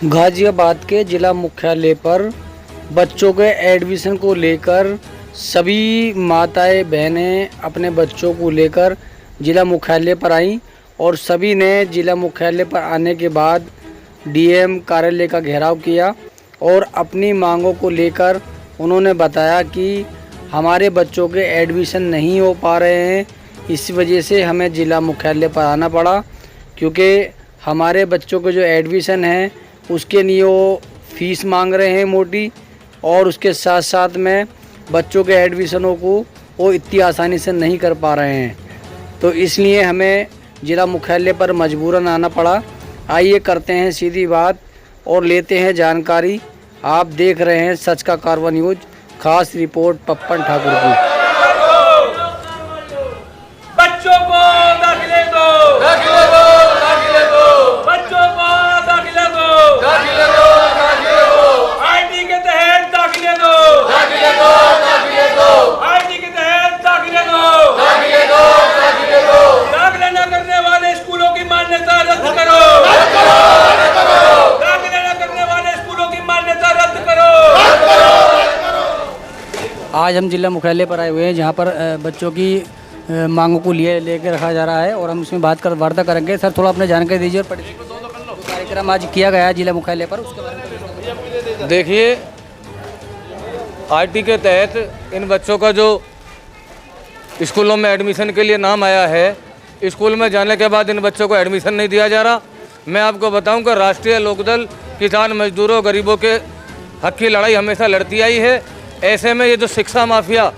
गाजियाबाद के जिला मुख्यालय पर बच्चों के एडमिशन को लेकर सभी माताएं बहनें अपने बच्चों को लेकर जिला मुख्यालय पर आईं और सभी ने जिला मुख्यालय पर आने के बाद डीएम कार्यालय का घेराव किया और अपनी मांगों को लेकर उन्होंने बताया कि हमारे बच्चों के एडमिशन नहीं हो पा रहे हैं, इस वजह से हमें जिला मुख्यालय पर आना पड़ा क्योंकि हमारे बच्चों के जो एडमिशन है उसके लिए वो फीस मांग रहे हैं मोटी, और उसके साथ साथ में बच्चों के एडमिशनों को वो इतनी आसानी से नहीं कर पा रहे हैं, तो इसलिए हमें ज़िला मुख्यालय पर मजबूरन आना पड़ा। आइए करते हैं सीधी बात और लेते हैं जानकारी। आप देख रहे हैं सच का कारवा न्यूज़, खास रिपोर्ट पप्पन ठाकुर की। बच्चों को दाखिले दो, दाखिले दो, दाखिले दो, बच्चों को दाखिले दो, दाखिले दो, दाखिले दो, आईटी के तहत दाखिले दो, दाखिले दो, दाखिले दो, आईटी के तहत दाखिले दो, दाखिले दो, दाखिले दो, दाखिला न करने वाले स्कूलों की मान्यता रद्द करो, रद्द करो, रद्द करो, दाखिला न करने वाले स्कूलों की मान्यता रद्द करो, रद्द करो, रद्द करो। आज हम जिला मुख्यालय पर आए हुए हैं जहाँ पर बच्चों की मांगों को लेकर रखा जा रहा है और हम इसमें वार्ता करेंगे। सर थोड़ा अपने जानकारी दीजिए और कार्यक्रम आज किया गया है जिला मुख्यालय पर, उसके बारे में। देखिए, आईटी के तहत इन बच्चों का जो स्कूलों में एडमिशन के लिए नाम आया है, स्कूल में जाने के बाद इन बच्चों को एडमिशन नहीं दिया जा रहा। मैं आपको बताऊं कि राष्ट्रीय लोकदल किसान मजदूरों गरीबों के हक की लड़ाई हमेशा लड़ती आई है। ऐसे में ये जो शिक्षा माफिया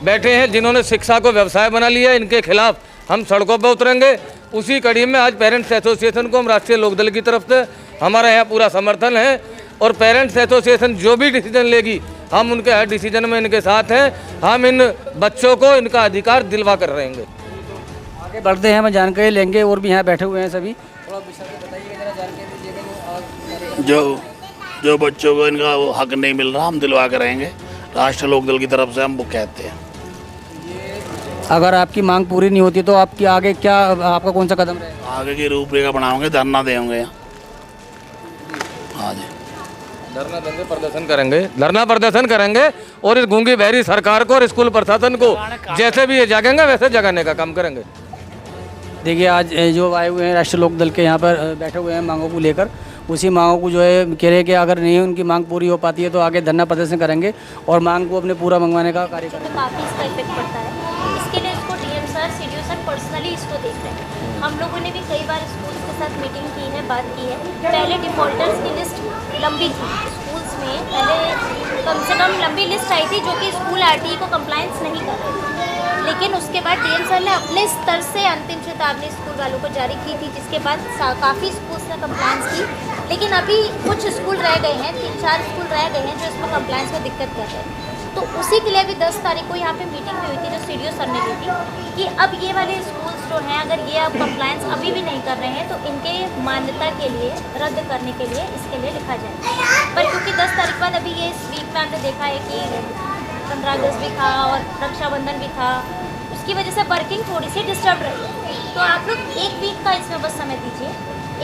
बैठे हैं, जिन्होंने शिक्षा को व्यवसाय बना लिया, इनके खिलाफ हम सड़कों पर उतरेंगे। उसी कड़ी में आज पेरेंट्स एसोसिएशन को हम राष्ट्रीय लोकदल की तरफ से हमारा यहाँ पूरा समर्थन है और पेरेंट्स एसोसिएशन जो भी डिसीजन लेगी हम उनके हर डिसीजन में इनके साथ हैं। हम इन बच्चों को इनका अधिकार दिलवा कर रहेंगे। आगे बढ़ते हैं, हम जानकारी लेंगे और भी यहाँ बैठे हुए हैं सभी। थोड़ा विस्तार से बताइए, जरा जानकारी दीजिएगा। जो बच्चों को इनका वो हक नहीं मिल रहा हम दिलवा कर रहेंगे। राष्ट्रीय लोकदल की तरफ से हम वो कहते हैं। अगर आपकी मांग पूरी नहीं होती तो आपकी आगे क्या, आपका कौन सा कदम रहेगा? आगे की रूपरेखा बनाओगे, धरना देंगे। हाँ जी, धरना देंगे, प्रदर्शन करेंगे, धरना प्रदर्शन करेंगे और इस गूंगी बहरी सरकार को और स्कूल प्रशासन को जैसे भी ये जागेंगे वैसे जगाने का काम करेंगे। देखिए, आज जो आए हुए हैं राष्ट्रीय लोकदल के यहाँ पर बैठे हुए हैं मांगों को लेकर, उसी मांगों को जो है कह रहे हैं कि अगर नहीं उनकी मांग पूरी हो पाती है तो आगे धरना प्रदर्शन करेंगे और मांग को अपने पूरा मंगवाने का कार्य करेंगे। काफ़ी इसका इफेक्ट पड़ता है, इसके लिए इसको DM sir, CDO sir personally इसको देख रहे हैं। हम लोगों ने भी कई बार स्कूल्स के साथ मीटिंग की है, बात की है। पहले डिफॉल्टर्स की लिस्ट लंबी थी स्कूल्स में, पहले कम से कम लंबी लिस्ट आई थी जो कि स्कूल आरटीई को कंप्लायंस नहीं कर रहे थे, लेकिन उसके बाद डीएम सर ने अपने स्तर से अंतिम चेतावनी स्कूल वालों को जारी की थी, जिसके बाद काफ़ी स्कूल्स ने कंप्लायंस की। लेकिन अभी कुछ स्कूल रह गए हैं, 3-4 स्कूल रह गए हैं जो इसमें कंप्लायंस में दिक्कत कर रहे हैं। तो उसी के लिए अभी 10 तारीख को यहाँ पे मीटिंग हुई थी जो सीडीओ सर ने ली थी कि अब ये वाले स्कूल्स जो हैं, अगर ये अब कंप्लायंस अभी भी नहीं कर रहे हैं तो इनके मान्यता के लिए रद्द करने के लिए इसके लिए लिखा जाए। पर क्योंकि 10 तारीख बाद अभी ये इस वीक में हमने देखा है कि 15 अगस्त भी था और रक्षाबंधन भी था, उसकी वजह से वर्किंग थोड़ी सी डिस्टर्ब रही है। तो आप लोग 1 वीक का इसमें बस समय दीजिए।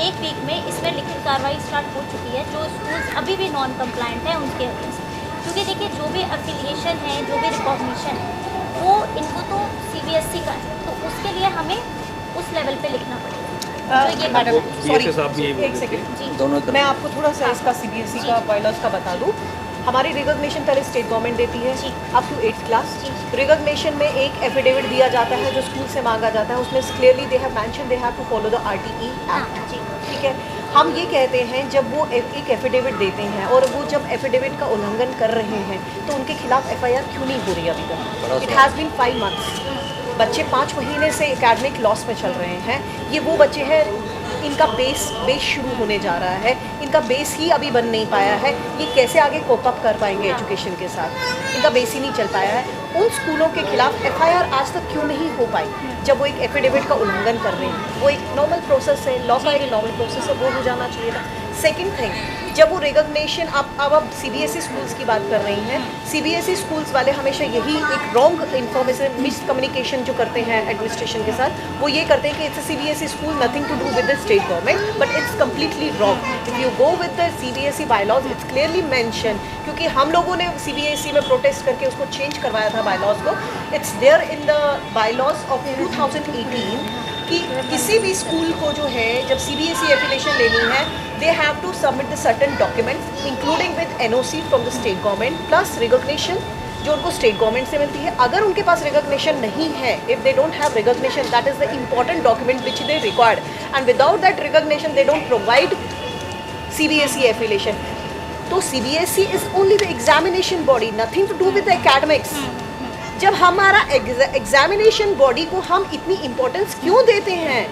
1 वीक में इसमें लिखित कार्रवाई स्टार्ट हो चुकी है जो स्कूल्स अभी भी नॉन कंप्लायंट हैं उनके अगेंस्ट, क्योंकि देखिए जो भी एफिलिएशन है, जो भी रिकॉग्निशन है, वो इनको तो सीबीएसई का है, तो उसके लिए हमें उस लेवल पे लिखना पड़ेगा। तो ये मैडम सॉरी, एक जी। सेकंड, मैं आपको थोड़ा सा इसका सीबीएसई का बायलॉज का बता दूं। हमारी रिकॉग्निशन पहले स्टेट गवर्नमेंट देती है up to 8th class. Recognition में एक एफिडेविट दिया जाता है जो स्कूल से मांगा जाता है, उसमें clearly they have mention they have to follow the RTE act. ठीक है, हम ये कहते हैं जब वो एक एफिडेविट देते हैं और वो जब एफिडेविट का उल्लंघन कर रहे हैं तो उनके खिलाफ एफआईआर क्यों नहीं हो रही अभी तक? It has been 5 months। बच्चे 5 महीने से एकेडमिक लॉस में चल रहे हैं। ये वो बच्चे हैं इनका बेस शुरू होने जा रहा है, इनका बेस ही अभी बन नहीं पाया है। ये कैसे आगे कोप अप कर पाएंगे एजुकेशन के साथ? इनका बेस ही नहीं चल पाया है। उन स्कूलों के खिलाफ एफआईआर आज तक क्यों नहीं हो पाई जब वो एक एफिडेविट का उल्लंघन कर रहे हैं? वो एक नॉर्मल प्रोसेस है, लॉ का एक नॉर्मल प्रोसेस है, वो हो जाना चाहिए था। सेकंड थिंग, जब वो रिकॉग्निशन अब सीबीएसई स्कूल्स की बात कर रही हैं, सीबीएसई स्कूल्स वाले हमेशा यही एक रॉन्ग इन्फॉर्मेशन, मिस कम्युनिकेशन जो करते हैं एडमिनिस्ट्रेशन के साथ, वो ये करते हैं कि it's a CBSE school, nothing to do with the state government, but it's completely wrong. If you go with the CBSE bylaws, it's clearly mention, क्योंकि हम लोगों ने सीबीएसई में प्रोटेस्ट करके उसको चेंज करवाया था बायलॉज को। It's there in the bylaws of 2018 कि किसी भी स्कूल को जो है जब सीबीएसई एफिलिएशन लेनी है, they have to submit the certain documents including with NOC from the state government plus recognition जो उनको स्टेट गवर्नमेंट से मिलती है। अगर उनके पास रिकॉग्निशन नहीं है, if they don't have recognition, that is the important document which they required, and without that recognition they don't provide CBSE affiliation. तो CBSE is only the examination body, nothing to do with the academics. जब हमारा examination body को हम इतनी importance क्यों देते हैं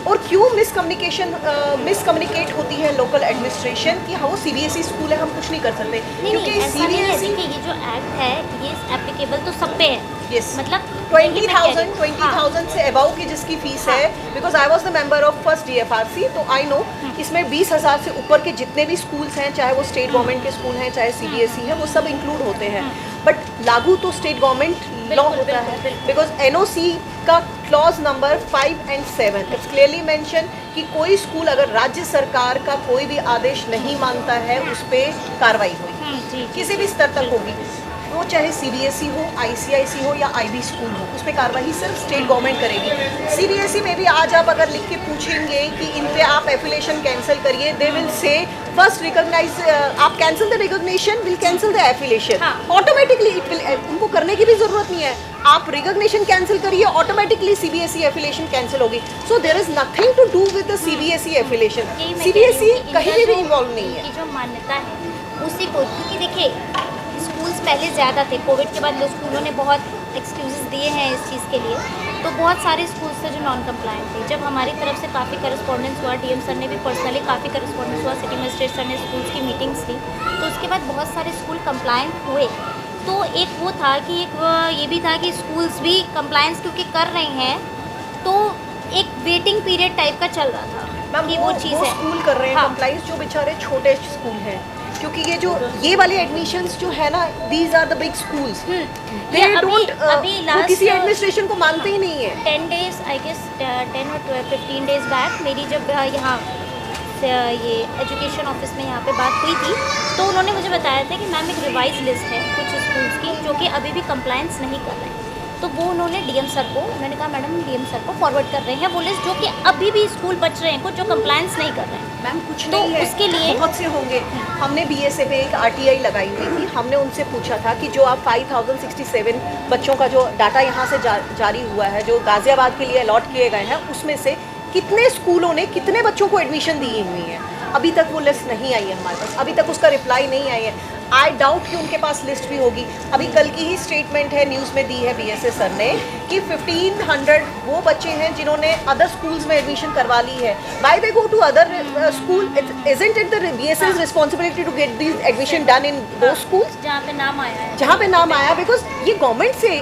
और क्यों मिसकम्युनिकेट होती है लोकल एडमिनिस्ट्रेशन कि हाँ वो सीबीएसई स्कूल है, हम कुछ नहीं कर सकते, क्योंकि ऐसा नहीं है। सीबीएसई देखिए, ये जो एक्ट है ये एप्लीकेबल तो सब पे है। Yes. मतलब 20,000 से अबाउ की जिसकी फीस है, because I was the member of first DFRC, तो आई नो इसमें 20,000 से ऊपर के जितने भी स्कूल्स हैं, चाहे वो स्टेट गवर्नमेंट के स्कूल हैं, चाहे सीबीएसई है, वो सब इंक्लूड होते हैं, बट लागू तो स्टेट गवर्नमेंट लॉ होता है, बिकॉज एनओसी का clause number 5 and 7 it's clearly mention कि कोई स्कूल अगर राज्य सरकार का कोई भी आदेश नहीं मानता है, उस पर कार्रवाई होगी, किसी भी स्तर तक होगी, वो चाहे सीबीएसई हो, आईसीआईसी हो या आईबी स्कूल हो, उस पर कार्रवाई सिर्फ स्टेट गवर्नमेंट करेगी। सीबीएसई में भी आज आप अगर लिख के पूछेंगे कि इन पे आप एफिलिएशन कैंसिल करिए, they will say first recognise, आप cancel the recognition, will cancel the affiliation, automatically it will, उनको करने की भी जरूरत नहीं है, आप रिकॉग्निशन कैंसिल करिए, ऑटोमेटिकली सीबीएसई एफिलिएशन कैंसिल होगी। So there is nothing to do with the CBSE affiliation, CBSE कहीं भी इन्वॉल्व नहीं है। जो मान्यता है उसी को, क्योंकि देखिए स्कूल्स पहले ज़्यादा थे, कोविड के बाद लोग स्कूलों ने बहुत एक्सक्यूजेस दिए हैं इस चीज़ के लिए, तो बहुत सारे स्कूल्स थे जो नॉन कंप्लायंट थे। जब हमारी तरफ से काफ़ी करस्पॉन्डेंस हुआ, डीएम सर ने भी पर्सनली काफ़ी करस्पॉन्डेंस हुआ, सिटी मजिस्ट्रेट सर ने स्कूल्स की मीटिंग्स ली, तो उसके बाद बहुत सारे स्कूल कंप्लायंट हुए। तो एक वो था कि एक ये भी था कि स्कूल्स भी कंप्लायंस क्योंकि कर रहे हैं, तो एक वेटिंग पीरियड टाइप का चल रहा था कि वो चीज़ है, स्कूल कर रहे हैं कंप्लायंस, जो बेचारे छोटे स्कूल हैं, क्योंकि ये वाले एडमिशन्स जो है ना, these are the big schools, they don't, वो किसी एडमिनिस्ट्रेशन को मानते ही नहीं है। 10 days आई गेस 10 और 15 days बैक मेरी जब यहाँ ये एजुकेशन ऑफिस में यहाँ पे बात हुई थी, तो उन्होंने मुझे बताया था कि मैम एक रिवाइज लिस्ट है कुछ स्कूल्स की जो कि अभी भी कंप्लायंस नहीं कर रहे हैं, तो वो उन्होंने डीएम सर को, उन्होंने कहा मैडम डीएम सर को फॉरवर्ड कर रहे हैं वो लिस्ट, जो कि अभी भी स्कूल बच रहे हैं कुछ जो कंप्लायंस नहीं कर रहे हैं। मैम कुछ तो नहीं है, उसके लिए बहुत से होंगे। हमने बीएसए पे एक आरटीआई लगाई हुई थी, हमने उनसे पूछा था कि जो आप 5067 बच्चों का जो डाटा यहाँ से जारी हुआ है, जो गाजियाबाद के लिए अलॉट किए गए हैं, उसमें से कितने स्कूलों ने कितने बच्चों को एडमिशन दी हुई है। अभी तक वो लिस्ट नहीं आई है हमारे पास, अभी तक उसका रिप्लाई नहीं आई है। आई डाउट कि उनके पास लिस्ट भी होगी। अभी कल की ही स्टेटमेंट है, न्यूज़ में दी है बीएसए सर ने कि 1500 वो बच्चे हैं जिन्होंने अदर स्कूल्स में एडमिशन करवा ली है। Why they go to other school? Isn't it the BSA's responsibility to get this admission done in दो स्कूल्स जहाँ पे नाम आया है, जहाँ पे नाम आया, बिकॉज ये गवर्नमेंट से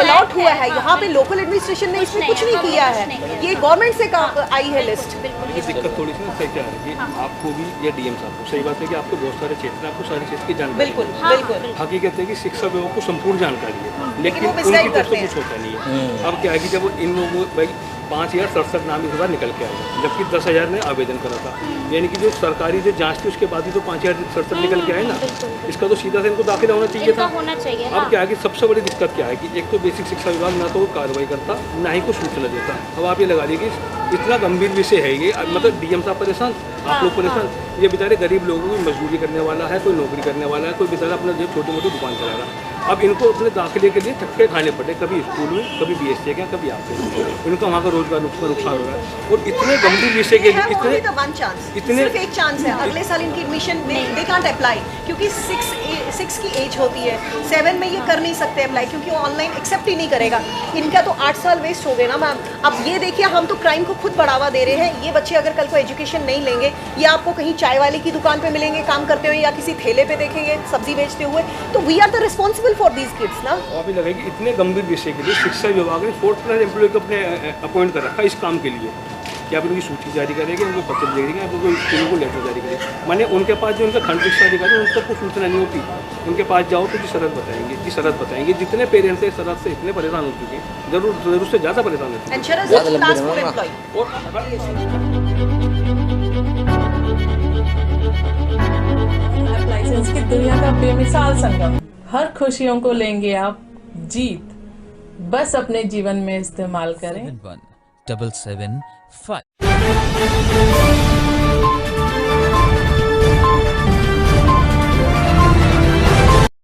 अलॉट हुआ है, यहाँ पे लोकल एडमिनिस्ट्रेशन ने इसमें कुछ नहीं किया है, ये गवर्नमेंट से आई है लिस्ट। ये दिक्कत थोड़ी सी ना सही क्या है कि आपको भी या डीएम साहब को सही बात है कि आपको बहुत सारे क्षेत्र, आपको सारे क्षेत्र की जानकारी बिल्कुल है। बिल्कुल हकीकत है कि शिक्षा विभाग को संपूर्ण जानकारी है, लेकिन वो उनकी मिसगाइड तरफ करते से हैं। कुछ होता नहीं है। अब क्या है कि जब इन लोगों भाई 5067 नाम इस बार निकल के आए, जबकि 10,000 ने आवेदन करा था, यानी कि जो सरकारी जो जांच थी उसके बाद ही तो 5067 निकल के आए ना, इसका तो सीधा से इनको दाखिला होना चाहिए था। होना चाहिए। अब क्या है कि सबसे बड़ी दिक्कत क्या है कि एक तो बेसिक शिक्षा विभाग ना तो वो कार्रवाई करता, ना ही को सूचना देता। अब आप ये लगा लीजिए कि इतना गंभीर विषय है ये, मतलब डीएम साहब परेशान, आप लोग परेशान, ये बेचारे गरीब लोगों की मजदूरी करने वाला है, कोई नौकरी करने वाला है, कोई बेचारा अपना जो छोटी मोटी दुकान चला रहा है। अब इनको अपने दाखिले के लिए धक्के खाने पड़े, कभी स्कूल में, कभी बीएससी के, कभी आप इनका वहाँ का रोजगार नुकसान हो रहा है। और इतने गंभीर विषय के लिए इतने सिर्फ एक चांस है, अगले साल इनकी एडमिशन दे कांट अप्लाई, क्योंकि 6 की एज होती है, 7 में ये कर नहीं सकते अप्लाई, क्योंकि वो ऑनलाइन एक्सेप्ट ही नहीं करेगा। इनका तो 8 साल वेस्ट हो गए ना मैम। अब ये देखिए, हम तो क्राइम को खुद बढ़ावा दे रहे हैं। ये बच्चे अगर कल को एजुकेशन नहीं लेंगे, ये आपको कहीं चाय वाले की दुकान पे मिलेंगे काम करते हुए, या किसी ठेले पे देखेंगे सब्जी बेचते हुए, तो we are the responsible for these kids ना। अभी लगे कि इतने गंभीर विषय के लिए शिक्षा विभाग ने 4th क्लास एम्प्लॉय को अपने अपॉइंट कर रखा इस काम के लिए। या फिर उनकी सूची जारी करेगा, उनको पत्र देंगे, या फिर कोई स्कूलों को लेटर जारी करेगा। माने उनके पास जो उनका खंड शिक्षा अधिकारी उन तक को सूचना नहीं होती, उनके पास जाओ तो जी शरत बताएंगे। जितने पेरेंट्स हैं शरत से इतने परेशान हो चुके हैं, जरूर से ज़्यादा परेशान हो चुके हैं। And Sharaz, what's the last four employee? Licence की दुनिया का बेमिसाल संगम, हर खुशियों को लेंगे आप जीत, बस अपने जीवन में इस्तेमाल करें। 71775